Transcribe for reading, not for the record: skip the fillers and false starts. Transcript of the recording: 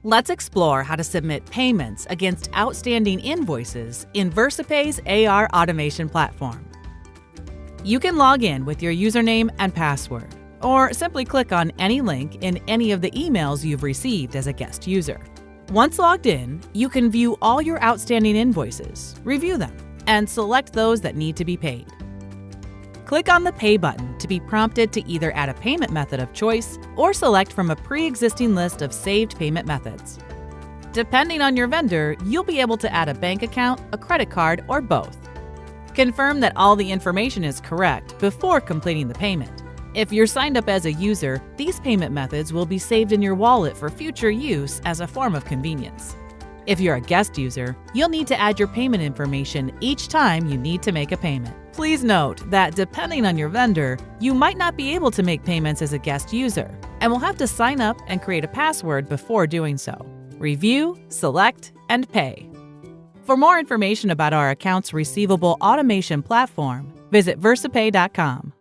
Let's explore how to submit payments against outstanding invoices in Versapay's AR automation platform. You can log in with your username and password, or simply click on any link in any of the emails you've received as a guest user. Once logged in, you can view all your outstanding invoices, review them, and select those that need to be paid. Click on the Pay button to be prompted to either add a payment method of choice or select from a pre-existing list of saved payment methods. Depending on your vendor, you'll be able to add a bank account, a credit card, or both. Confirm that all the information is correct before completing the payment. If you're signed up as a user, these payment methods will be saved in your wallet for future use as a form of convenience. If you're a guest user, you'll need to add your payment information each time you need to make a payment. Please note that depending on your vendor, you might not be able to make payments as a guest user and will have to sign up and create a password before doing so. Review, select, and pay. For more information about our accounts receivable automation platform, visit versapay.com.